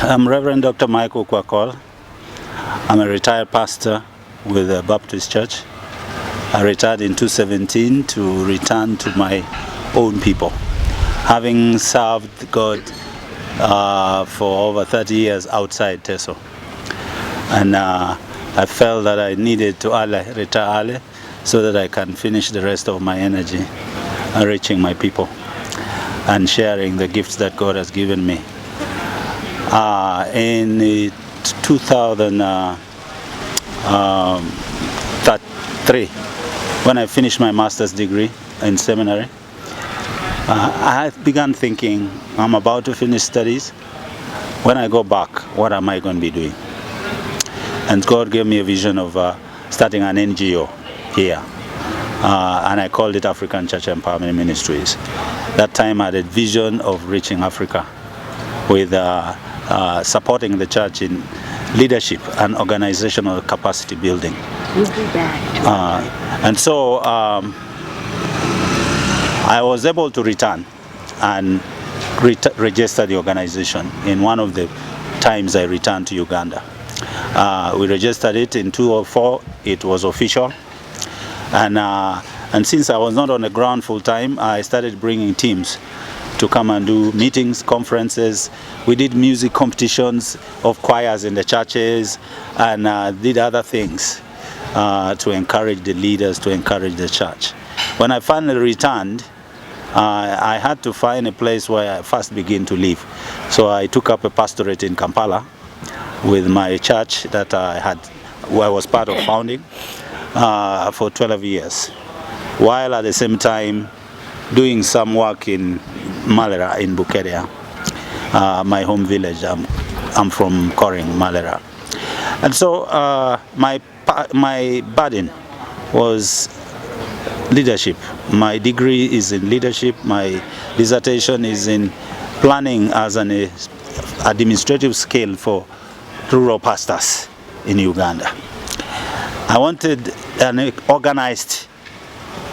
I'm Reverend Dr. Michael Kwakol. I'm a retired pastor with the Baptist Church. I retired in 2017 to return to my own people, having served God for over 30 years outside Teso. And I felt that I needed to retire early so that I can finish the rest of my energy reaching my people and sharing the gifts that God has given me. In 2003, when I finished my master's degree in seminary, I began thinking, I'm about to finish studies. When I go back, what am I going to be doing? And God gave me a vision of starting an NGO here. And I called it African Church Empowerment Ministries. That time I had a vision of reaching Africa with supporting the church in leadership and organizational capacity building. We'll be back. And so I was able to return and register the organization in one of the times I returned to Uganda. We registered it in 2004. It was official. And since I was not on the ground full time, I started bringing teams to come and do meetings, conferences. We did music competitions of choirs in the churches and did other things to encourage the leaders, to encourage the church. When I finally returned, I had to find a place where I first began to live. So I took up a pastorate in Kampala with my church that I was part of founding for 12 years, while at the same time doing some work in Malera in Bukeria, my home village. I'm from Koring, Malera. And so my burden was leadership. My degree is in leadership. My dissertation is in planning as an administrative skill for rural pastors in Uganda. I wanted an organized,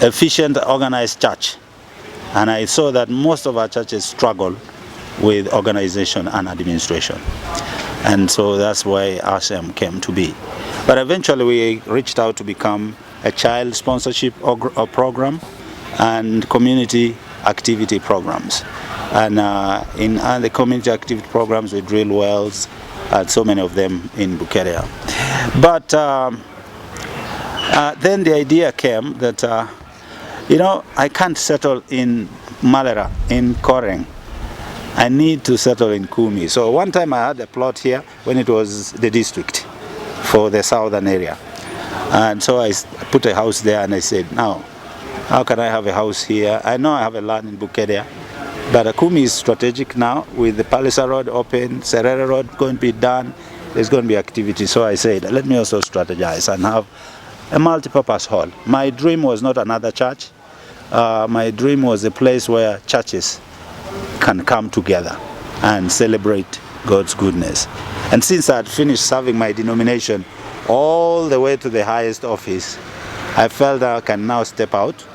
efficient, organized church. And I saw that most of our churches struggle with organization and administration. And so that's why RCM came to be. But eventually we reached out to become a child sponsorship program and community activity programs. And in the community activity programs we drill wells, and so many of them in Bukeria. But then the idea came that I can't settle in Malera, in Koring. I need to settle in Kumi. So one time I had a plot here when it was the district for the southern area. And so I put a house there and I said, now, how can I have a house here? I know I have a land in Bukeria, but Kumi is strategic now with the Palisa Road open, Serere Road going to be done, there's going to be activity. So I said, let me also strategize and have a multi-purpose hall. My dream was not another church. My dream was a place where churches can come together and celebrate God's goodness. And since I had finished serving my denomination all the way to the highest office, I felt that I can now step out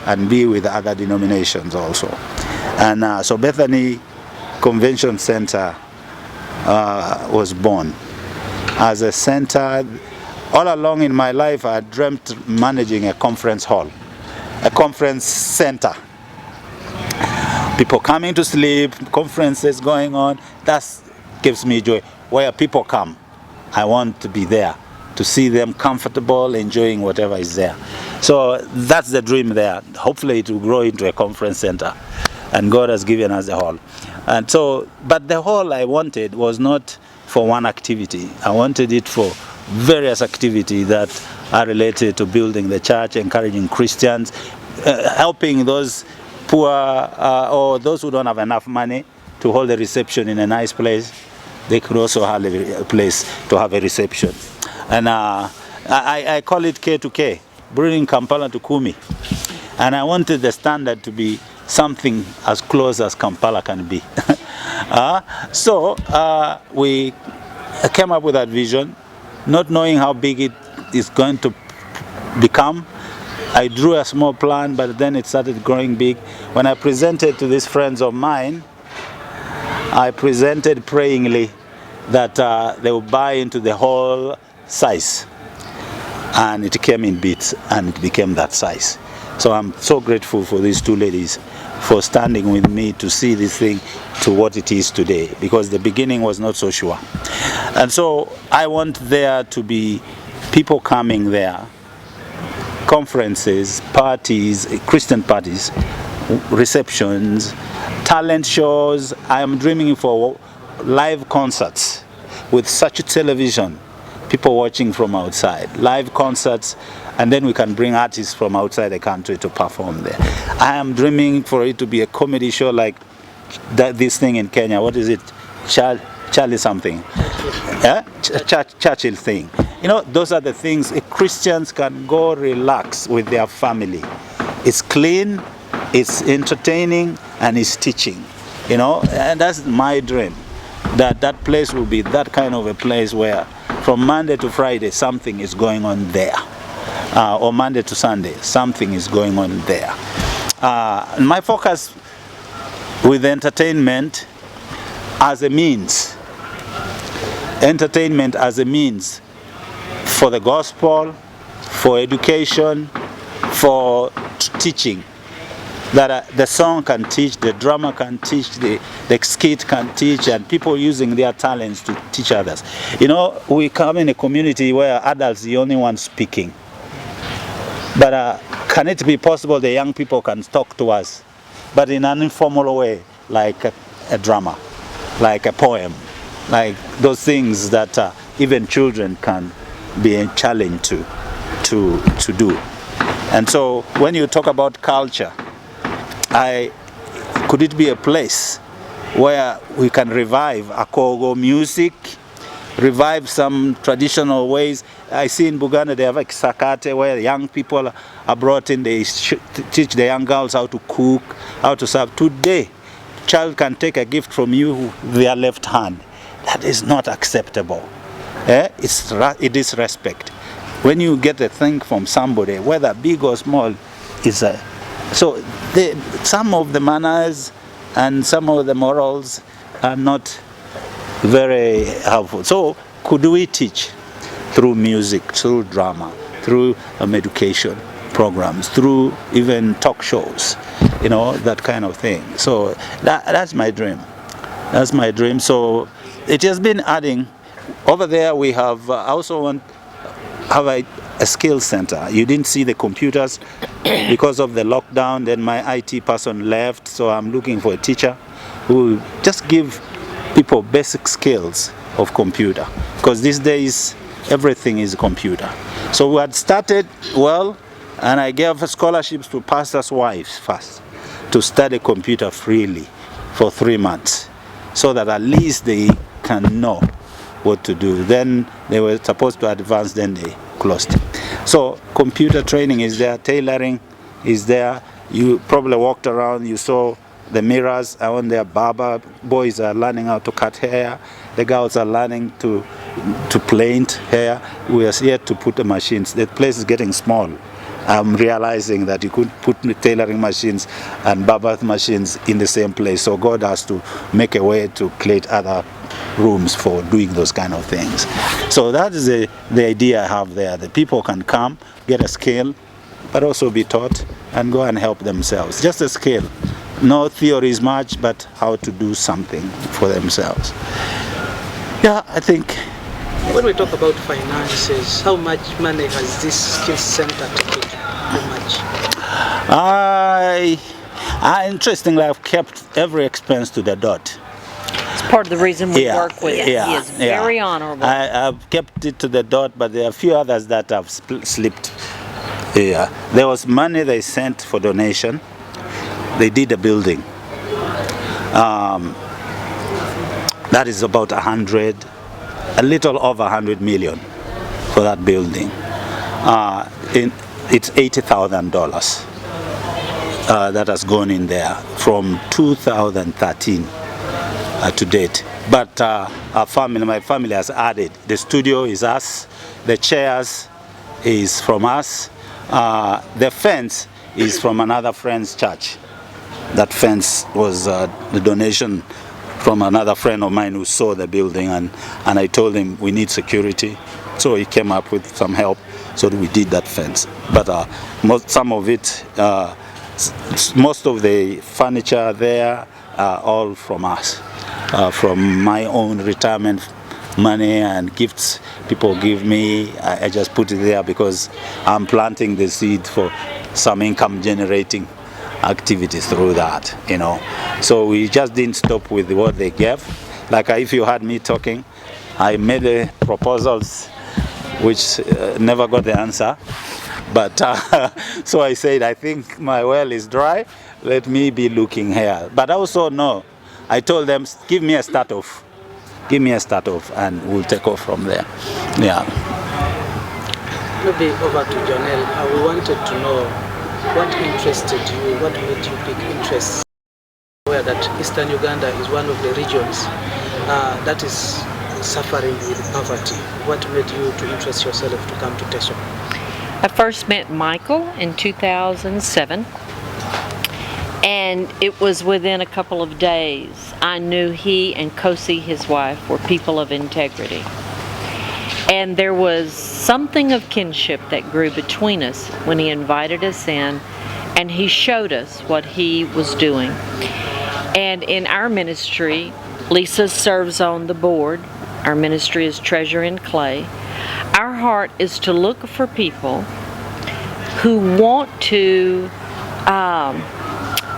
and be with other denominations also. And so Bethany Convention Center was born as a center. All along in my life, I dreamt managing a conference hall, a conference center. People coming to sleep, conferences going on, that gives me joy. Where people come, I want to be there, to see them comfortable, enjoying whatever is there. So that's the dream there. Hopefully it will grow into a conference center. And God has given us the hall. And so, but the hall I wanted was not for one activity. I wanted it for various activities that are related to building the church, encouraging Christians, helping those poor or those who don't have enough money to hold a reception in a nice place. They could also have a place to have a reception. And I call it K2K, bringing Kampala to Kumi. And I wanted the standard to be something as close as Kampala can be. So we came up with that vision, not knowing how big it is going to become. I drew a small plan, but then it started growing big. When I presented to these friends of mine, I presented prayingly that they would buy into the whole size. And it came in bits, and it became that size. So I'm so grateful for these two ladies for standing with me to see this thing to what it is today, because the beginning was not so sure. And so I want there to be people coming there, conferences, parties, Christian parties, receptions, talent shows. I am dreaming for live concerts with such television, people watching from outside, live concerts, and then we can bring artists from outside the country to perform there. I am dreaming for it to be a comedy show like this thing in Kenya. What is it? Charlie something. Yeah? Churchill thing. You know, those are the things Christians can go relax with their family. It's clean, it's entertaining, and it's teaching. You know, and that's my dream. That place will be that kind of a place where from Monday to Friday something is going on there. Or Monday to Sunday, something is going on there. My focus with entertainment as a means, for the gospel, for education, for teaching. That the song can teach, the drama can teach, the skit can teach, and people using their talents to teach others. You know, we come in a community where adults are the only ones speaking. But can it be possible the young people can talk to us, but in an informal way, like a drama, like a poem, like those things that even children can be challenged to do. And so when you talk about culture, could it be a place where we can revive Akogo music, revive some traditional ways? I see in Buganda they have like sakate, where young people are brought in, they teach the young girls how to cook, how to serve. Today, child can take a gift from you with their left hand. That is not acceptable. It is respect. When you get a thing from somebody, whether big or small, some of the manners and some of the morals are not very helpful. So could we teach through music, through drama, through education programs, through even talk shows, you know, that kind of thing. So that's my dream. That's my dream. So it has been adding. Over there we have also have a skills center. You didn't see the computers because of the lockdown. Then my IT person left, so I'm looking for a teacher who will just give people basic skills of computer, because these days everything is computer. So we had started well, and I gave scholarships to pastors' wives first to study computer freely for 3 months, so that at least they can know what to do. Then they were supposed to advance, then they closed. So computer training is there, tailoring is there. You probably walked around, you saw the mirrors on their barber. Boys are learning how to cut hair. The girls are learning to paint hair. We are yet to put the machines. The place is getting small. I'm realizing that you could put tailoring machines and barber machines in the same place. So God has to make a way to create other rooms for doing those kind of things. So that is the idea I have there. The people can come, get a skill, but also be taught and go and help themselves. Just a skill. No theories much, but how to do something for themselves. Yeah, I think. When we talk about finances, how much money has this skills center taken? How much? Interestingly, I've kept every expense to the dot. It's part of the reason we work with him. He is very honorable. I've kept it to the dot, but there are a few others that have slipped. Yeah, there was money they sent for donation. They did a building. That is about a little over 100 million for that building. It's $80,000 that has gone in there from 2013 to date. But my family has added. The studio is us. The chairs is from us. The fence is from another friend's church. That fence was the donation from another friend of mine who saw the building, and I told him we need security. So he came up with some help, so we did that fence. But some of it, most of the furniture there are all from us, from my own retirement money and gifts people give me. I just put it there because I'm planting the seed for some income generating activities through that, you know. So we just didn't stop with what they gave. Like if you had me talking, I made the proposals which never got the answer. But so I said, I think my well is dry, let me be looking here. But also no, I told them, give me a start off, and we'll take off from there. Yeah. Maybe over to Jonelle. We wanted to know what interested you, what made you pick interest, where that Eastern Uganda is one of the regions that is suffering with poverty. What made you to interest yourself to come to Teso? I first met Michael in 2007, and it was within a couple of days I knew he and Kosi, his wife, were people of integrity. And there was something of kinship that grew between us when he invited us in, and he showed us what he was doing. And in our ministry, Lisa serves on the board. Our ministry is Treasure in Clay. Our heart is to look for people who want to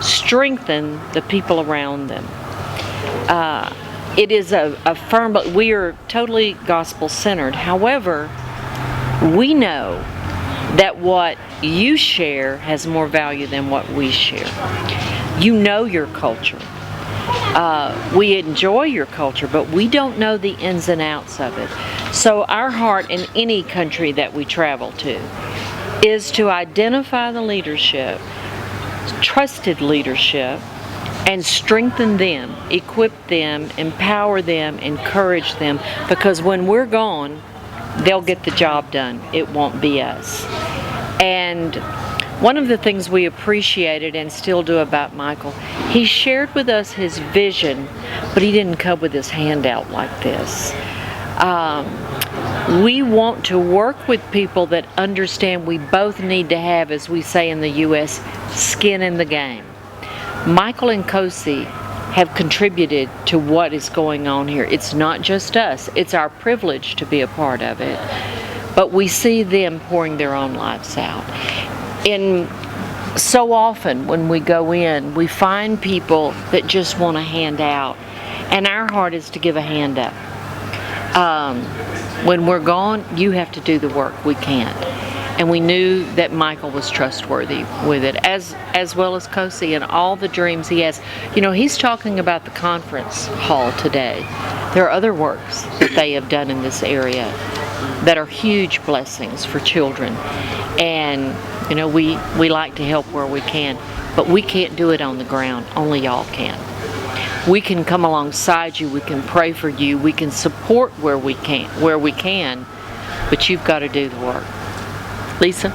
strengthen the people around them. It is a firm, but we are totally gospel-centered. However, we know that what you share has more value than what we share. You know your culture. We enjoy your culture, but we don't know the ins and outs of it. So our heart in any country that we travel to is to identify the leadership, trusted leadership, and strengthen them, equip them, empower them, encourage them, because when we're gone, they'll get the job done. It won't be us. And one of the things we appreciated and still do about Michael, he shared with us his vision, but he didn't come with his handout like this. We want to work with people that understand we both need to have, as we say in the U.S., skin in the game. Michael and Kosi have contributed to what is going on here. It's not just us. It's our privilege to be a part of it. But we see them pouring their own lives out. So often when we go in, we find people that just want a hand out. And our heart is to give a hand up. When we're gone, you have to do the work. We can't. And we knew that Michael was trustworthy with it, as well as Kosi and all the dreams he has. You know, he's talking about the conference hall today. There are other works that they have done in this area that are huge blessings for children. And, you know, we like to help where we can, but we can't do it on the ground. Only y'all can. We can come alongside you, we can pray for you, we can support where we can, but you've got to do the work. Lisa?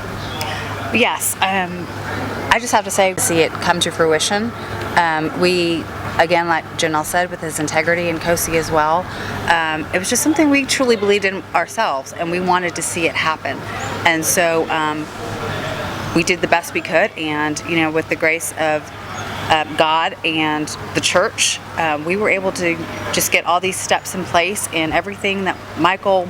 Yes, I just have to say, see it come to fruition. We, again, like Jonelle said, with his integrity, and Kosi as well, it was just something we truly believed in ourselves, and we wanted to see it happen. And so we did the best we could, and you know, with the grace of God and the church, we were able to just get all these steps in place, and everything that Michael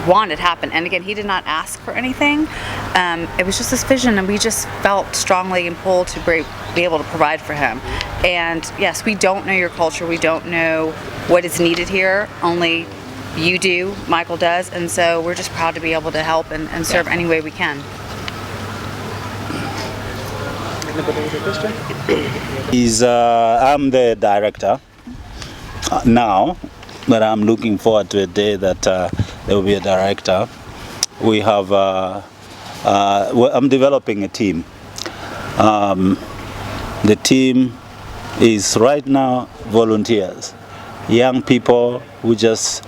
wanted happen. And again, he did not ask for anything. It was just this vision, and we just felt strongly and pulled to be able to provide for him. And yes, we don't know your culture, we don't know what is needed here, only you do, Michael does, and so we're just proud to be able to help and serve any way we can. I'm the director now, but I'm looking forward to a day that there will be a director. We have, I'm developing a team. The team is right now volunteers, young people who just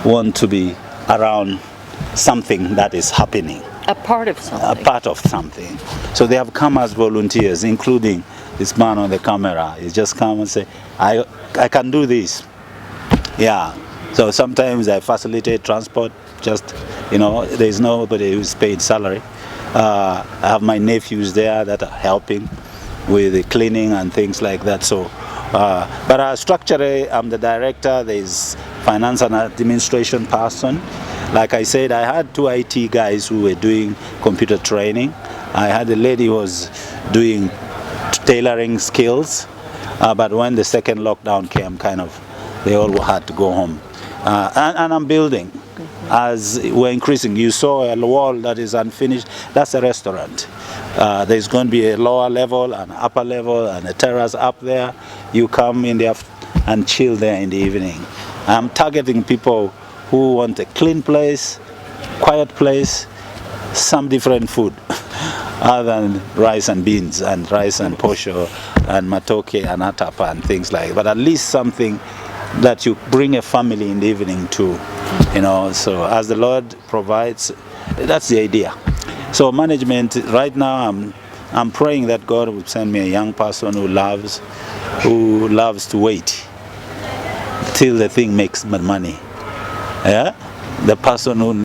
want to be around something that is happening. A part of something. A part of something. So they have come as volunteers, including this man on the camera. He just come and say, I can do this. Yeah. So sometimes I facilitate transport. Just, there's nobody who's paid salary. I have my nephews there that are helping with the cleaning and things like that. So, but structurally, I'm the director. There's finance and administration person. Like I said, I had 2 IT guys who were doing computer training. I had a lady who was doing tailoring skills. But when the second lockdown came, they all had to go home. And I'm building. As we're increasing, you saw a wall that is unfinished. That's a restaurant. There's going to be a lower level, an upper level, and a terrace up there. You come in there and chill there in the evening. I'm targeting people who want a clean place, quiet place, some different food other than rice and beans and rice and posho and matoke and atapa and things like that. But at least something that you bring a family in the evening to, so as the Lord provides, that's the idea. So management, right now I'm praying that God will send me a young person who loves to wait till the thing makes money. Yeah? The person who